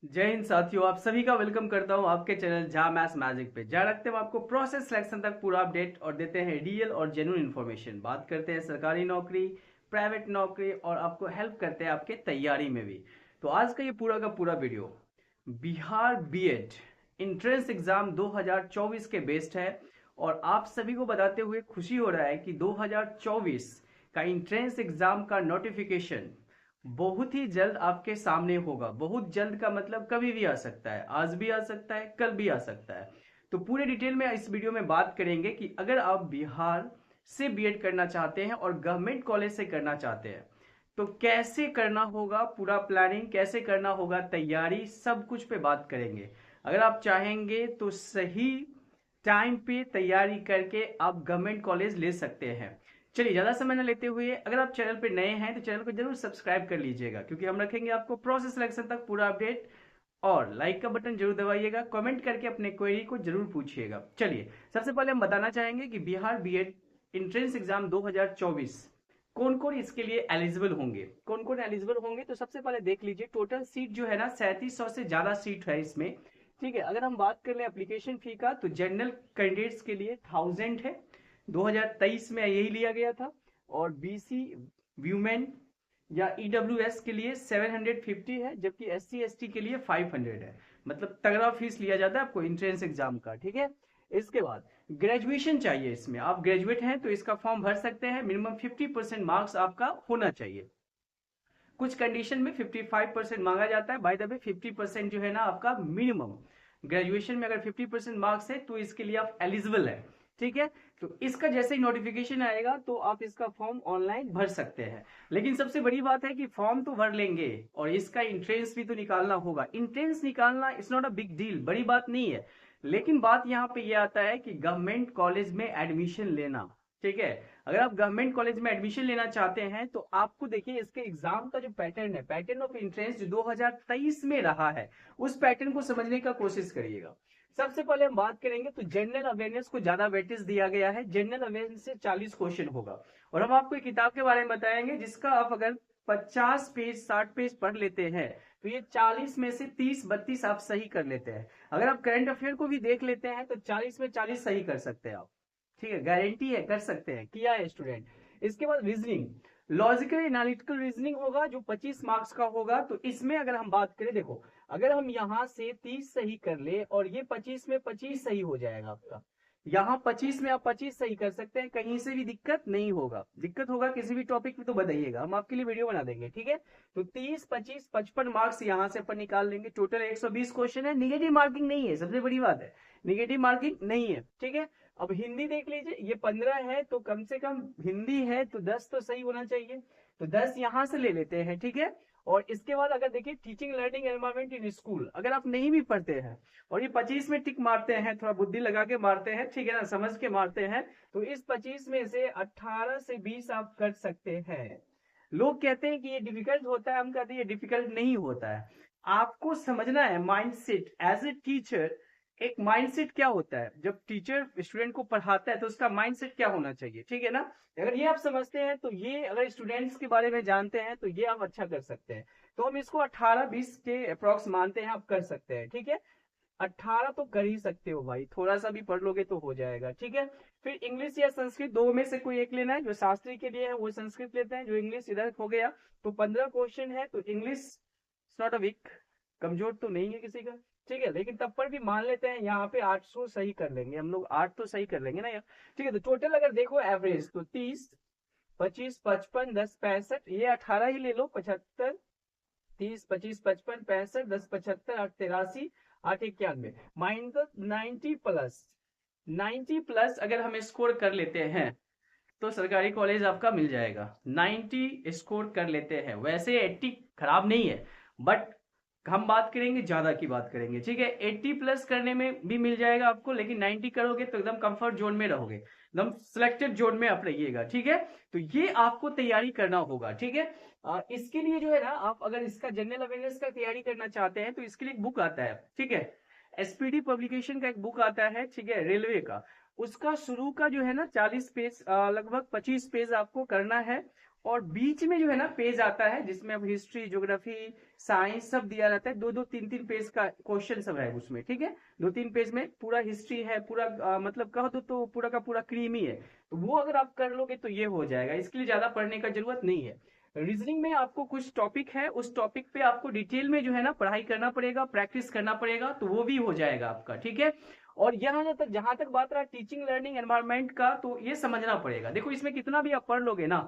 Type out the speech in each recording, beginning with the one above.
जय हिंद साथियों, आप सभी का वेलकम करता हूं आपके चैनल जहां मैथ्स मैजिक पे। जहां रखते हैं हम आपको प्रोसेस सिलेक्शन तक पूरा अपडेट और देते हैं रियल और जेन्युइन इन्फॉर्मेशन। बात करते हैं सरकारी नौकरी, प्राइवेट नौकरी और आपको हेल्प करते हैं आपके तैयारी में भी। तो आज का ये पूरा का पूरा video Bihar BEd entrance exam 2024 के बेस्ड है। और आप सभी को बताते हुए खुशी हो रहा है कि 2024 का इंट्रेंस एग्जाम का नोटिफिकेशन बहुत ही जल्द आपके सामने होगा। बहुत जल्द का मतलब कभी भी आ सकता है, आज भी आ सकता है, कल भी आ सकता है। तो पूरे डिटेल में इस वीडियो में बात करेंगे कि अगर आप बिहार से बीएड करना चाहते हैं और गवर्नमेंट कॉलेज से करना चाहते हैं तो कैसे करना होगा, पूरा प्लानिंग कैसे करना होगा, तैयारी सब कुछ पे बात करेंगे। अगर आप चाहेंगे तो सही टाइम पे तैयारी करके आप गवर्नमेंट कॉलेज ले सकते हैं। चलिए ज्यादा समय न लेते हुए, अगर आप चैनल पे नए हैं तो चैनल को जरूर सब्सक्राइब कर लीजिएगा, क्योंकि हम रखेंगे आपको प्रोसेस सिलेक्शन तक पूरा अपडेट। और लाइक का बटन जरूर दबाइएगा, कमेंट करके अपने क्वेरी को जरूर पूछिएगा। चलिए सबसे पहले हम बताना चाहेंगे कि बिहार बीएड इंट्रेंस एग्जाम 2024 कौन कौन इसके लिए एलिजिबल होंगे, कौन कौन एलिजिबल होंगे। तो सबसे पहले देख लीजिए, टोटल सीट जो है ना 3700 से ज्यादा सीट है इसमें। ठीक है, अगर हम बात कर ले एप्लीकेशन फी का तो जनरल कैंडिडेट्स के लिए 1000 है, 2023 में यही लिया गया था। और बीसी व्यूमेन या ईडब्ल्यूएस के लिए 750 है, जबकि एससी एसटी के लिए 500 है। मतलब तगड़ा फीस लिया जाता है आपको इंट्रेंस एग्जाम का। ठीक है, इसके बाद ग्रेजुएशन चाहिए, इसमें आप ग्रेजुएट हैं तो इसका फॉर्म भर सकते हैं। मिनिमम 50% मार्क्स आपका होना चाहिए। कुछ कंडीशन में 55% मांगा जाता है। बाय द वे 50% जो है ना आपका मिनिमम, ग्रेजुएशन में अगर 50% मार्क्स है तो इसके लिए आप एलिजिबल है। ठीक है, तो इसका जैसे ही नोटिफिकेशन आएगा तो आप इसका फॉर्म ऑनलाइन भर सकते हैं। लेकिन सबसे बड़ी बात है कि फॉर्म तो भर लेंगे और इसका इंट्रेंस भी तो निकालना होगा। इंट्रेंस निकालना it's not a big deal, बड़ी बात नहीं है। लेकिन बात यहाँ पे ये आता है कि गवर्नमेंट कॉलेज में एडमिशन लेना। ठीक है, अगर आप गवर्नमेंट कॉलेज में एडमिशन लेना चाहते हैं तो आपको देखिए इसके एग्जाम का जो पैटर्न है, पैटर्न ऑफ एंट्रेंस जो 2023 में रहा है, उस पैटर्न को समझने का कोशिश करिएगा। सबसे पहले हम बात करेंगे तो जनरल अवेयरनेस को ज्यादा वेटेज दिया गया है। जनरल अवेयरनेस से 40 क्वेश्चन होगा। और हम आपको एक किताब के बारे में बताएंगे जिसका आप अगर 50 पेज 60 पेज पढ़ लेते हैं तो ये 40 में से 30 32 आप सही कर लेते हैं। अगर आप करंट अफेयर को भी देख लेते हैं तो 40 में 40 सही कर सकते हैं आप। ठीक है, गारंटी है, कर सकते हैं, किया है स्टूडेंट। इसके बाद रीजनिंग, लॉजिकल एनालिटिकल रीजनिंग होगा जो 25 मार्क्स का होगा। तो इसमें अगर हम बात करें, देखो अगर हम यहां से 30 सही कर ले और ये 25 में 25 सही हो जाएगा आपका। यहाँ 25 में आप 25 सही कर सकते हैं, कहीं से भी दिक्कत नहीं होगा। दिक्कत होगा किसी भी टॉपिक पे तो बताइएगा, हम आपके लिए वीडियो बना देंगे। ठीक है, तो 30 25 55 मार्क्स यहाँ से अपन निकाल लेंगे। टोटल 120 क्वेश्चन है, निगेटिव मार्किंग नहीं है, सबसे बड़ी बात है निगेटिव मार्किंग नहीं है। ठीक है, अब हिंदी देख लीजिए, ये 15 है तो कम से कम हिंदी है तो 10 तो सही होना चाहिए। तो 10 यहां से ले लेते हैं। ठीक है, और इसके बाद अगर देखिए teaching learning environment in school, अगर आप नहीं भी पढ़ते हैं और ये 25 में टिक मारते हैं, थोड़ा बुद्धि लगा के मारते हैं, ठीक है ना, समझ के मारते हैं, तो इस 25 में से 18 से 20 आप कर सकते हैं। लोग कहते हैं कि ये डिफिकल्ट होता है, हम कहते हैं ये डिफिकल्ट नहीं होता है। आपको समझना है माइंडसेट एज ए टीचर। एक माइंडसेट क्या होता है, जब टीचर स्टूडेंट को पढ़ाता है तो उसका माइंडसेट क्या होना चाहिए। ठीक है ना, अगर ये आप समझते हैं तो ये, अगर स्टूडेंट्स के बारे में जानते हैं तो ये आप अच्छा कर सकते हैं। तो हम इसको 18-20 के अप्रोक्स मानते हैं, आप कर सकते हैं। ठीक है, 18 तो कर ही सकते हो भाई, थोड़ा सा भी पढ़ लोगे तो हो जाएगा। ठीक है, फिर इंग्लिश या संस्कृत, दो में से कोई एक लेना है। जो शास्त्री के लिए है वो संस्कृत लेते हैं, जो इंग्लिश इधर हो गया। तो 15 क्वेश्चन है, तो इंग्लिश नॉट अ वीक, कमजोर तो नहीं है किसी का। ठीक है, लेकिन तब पर भी मान लेते हैं यहाँ पे 800 सही कर लेंगे हम लोग, 8 तो सही कर लेंगे ना यार। ठीक है, तो टोटल अगर देखो एवरेज तो 30 25 55 10 65, ये 18 ही ले लो, 75 30 25 55 65 10 75 8 83 8 91 माइनस 90 प्लस। 90 प्लस अगर हम स्कोर कर लेते हैं तो सरकारी कॉलेज आपका मिल जाएगा। 90 स्कोर कर लेते हैं, वैसे 80 खराब नहीं है, बट हम बात करेंगे, ज्यादा की बात करेंगे। ठीक है, 80 प्लस करने में भी मिल जाएगा आपको, लेकिन 90 करोगे तो एकदम कंफर्ट जोन में रहोगे, एकदम सिलेक्टेड जोन में आप रहिएगा। ठीक है, तो ये आपको तैयारी करना होगा। ठीक है, इसके लिए जो है ना, आप अगर इसका जनरल अवेयरनेस का तैयारी करना चाहते हैं तो इसके लिए एक बुक आता है। ठीक है, एसपीडी पब्लिकेशन का एक बुक आता है, ठीक है, रेलवे का। उसका शुरू का जो है ना 40 पेज, लगभग 25 पेज आपको करना है। और बीच में जो है ना पेज आता है जिसमें अब हिस्ट्री, ज्योग्राफी, साइंस सब दिया रहता है। दो दो तीन तीन पेज का क्वेश्चन सब है उसमें, ठीक है। दो तीन पेज में पूरा हिस्ट्री है, पूरा मतलब कहो तो पूरा का पूरा क्रीमी है। तो वो अगर आप कर लोगे तो ये हो जाएगा, इसके लिए ज्यादा पढ़ने का जरूरत नहीं है। रीजनिंग में आपको कुछ टॉपिक है, उस टॉपिक पे आपको डिटेल में जो है ना पढ़ाई करना पड़ेगा, प्रैक्टिस करना पड़ेगा, तो वो भी हो जाएगा आपका, ठीक है। और यहाँ तक जहां तक बात रहा टीचिंग लर्निंग एनवायरमेंट का, तो ये समझना पड़ेगा। देखो इसमें कितना भी आप पढ़ लोगे ना,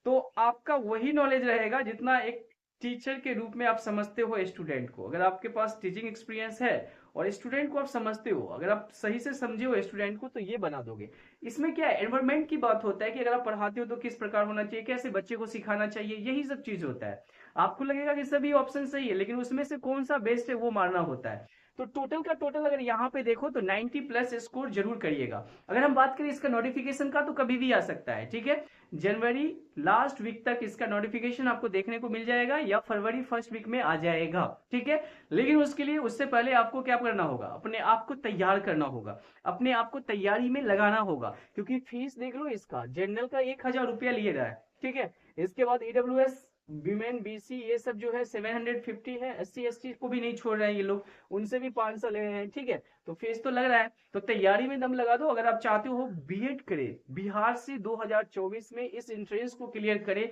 तो आपका वही नॉलेज रहेगा जितना एक टीचर के रूप में आप समझते हो स्टूडेंट को। अगर आपके पास टीचिंग एक्सपीरियंस है और स्टूडेंट को आप समझते हो, अगर आप सही से समझे हो स्टूडेंट को, तो ये बना दोगे। इसमें क्या है, एनवायरमेंट की बात होता है कि अगर आप पढ़ाते हो तो किस प्रकार होना चाहिए, कैसे बच्चे को सिखाना चाहिए, यही सब चीज होता है। आपको लगेगा कि सभी ऑप्शन सही है, लेकिन उसमें से कौन सा बेस्ट है वो मारना होता है। तो टोटल का टोटल अगर यहाँ पे देखो तो 90 प्लस स्कोर जरूर करिएगा। अगर हम बात करें इसका नोटिफिकेशन का, तो कभी भी आ सकता है, ठीक है। जनवरी लास्ट वीक तक इसका नोटिफिकेशन आपको देखने को मिल जाएगा, या फरवरी फर्स्ट वीक में आ जाएगा, ठीक है। लेकिन उसके लिए, उससे पहले आपको क्या करना होगा, अपने आप को तैयार करना होगा, अपने आप को तैयारी में लगाना होगा। क्योंकि फीस देख लो, इसका जनरल का 1,000 रुपया लिए रहा है, ठीक है। इसके बाद ईडब्ल्यूएस, विमेन, बीसी, ये सब जो है 750 है। SC ST को भी नहीं छोड़ रहे हैं ये लोग, उनसे भी 500 ले रहे हैं, ठीक है। तो फीस तो लग रहा है, तो तैयारी में दम लगा दो। अगर आप चाहते हो बीएड करे बिहार से 2024 में, इस एंट्रेंस को क्लियर करे,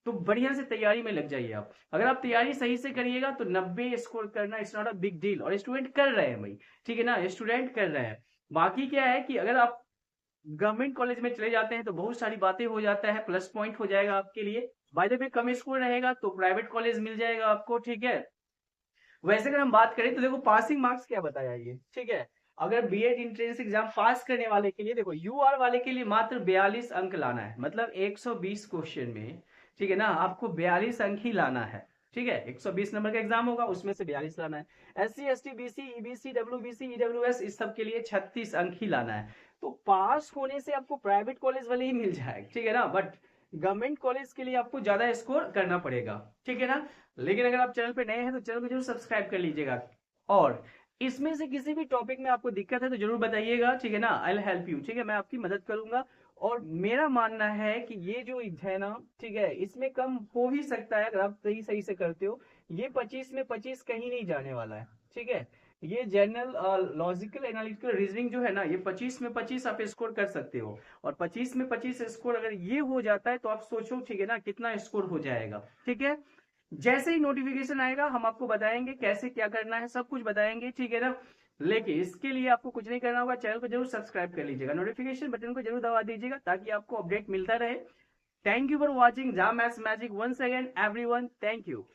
तो बढ़िया से तैयारी में लग जाइए आप। अगर आप तैयारी सही से करिएगा तो 90 स्कोर करना it's not a big deal, और स्टूडेंट कर रहे हैं भाई, ठीक है ना, स्टूडेंट कर रहे हैं। बाकी क्या है कि अगर आप गवर्नमेंट कॉलेज में चले जाते हैं तो बहुत सारी बातें हो जाता है, प्लस पॉइंट हो जाएगा आपके लिए। By the way come score रहेगा तो प्राइवेट कॉलेज मिल जाएगा आपको, ठीक है। वैसे अगर हम बात करें तो देखो पासिंग मार्क्स क्या बताया ये, ठीक है। अगर बीएड इंट्रेंस एग्जाम पास करने वाले के लिए, देखो यूआर वाले के लिए मात्र 42 अंक लाना है, मतलब 120 क्वेश्चन में, ठीक है ना, आपको 42 अंक ही लाना है, ठीक है। 120 नंबर का एग्जाम होगा, उसमें से 42 लाना है। SC ST BC EBC WBC EWS इस सब के लिए 36 अंक ही लाना है। तो पास होने से आपको प्राइवेट कॉलेज वाले ही मिल जाएगा, ठीक है ना, बट गवर्नमेंट कॉलेज के लिए आपको ज्यादा स्कोर करना पड़ेगा, ठीक है ना। लेकिन अगर आप चैनल पे नए हैं तो चैनल को जरूर सब्सक्राइब कर लीजिएगा। और इसमें से किसी भी टॉपिक में आपको दिक्कत है तो जरूर बताइएगा, ठीक है ना, आई विल हेल्प यू, ठीक है, मैं आपकी मदद करूंगा। और मेरा मानना है कि ये जो है ना, ठीक है, इसमें कम हो ही सकता है अगर आप सही सही से करते हो। ये 25 में 25 कहीं नहीं जाने वाला है, ठीक है। ये जनरल लॉजिकल एनालिटिकल रीजनिंग जो है ना, ये 25 में 25 आप स्कोर कर सकते हो। और 25 में 25 स्कोर अगर ये हो जाता है तो आप सोचो, ठीक है ना, कितना स्कोर हो जाएगा, ठीक है। जैसे ही नोटिफिकेशन आएगा हम आपको बताएंगे कैसे क्या करना है, सब कुछ बताएंगे, ठीक है ना। लेकिन इसके लिए आपको कुछ नहीं करना होगा, चैनल को जरूर सब्सक्राइब कर लीजिएगा, नोटिफिकेशन बटन को जरूर दबा दीजिएगा ताकि आपको अपडेट मिलता रहे। थैंक यू फॉर वॉचिंग जा maths magic once again everyone, thank you.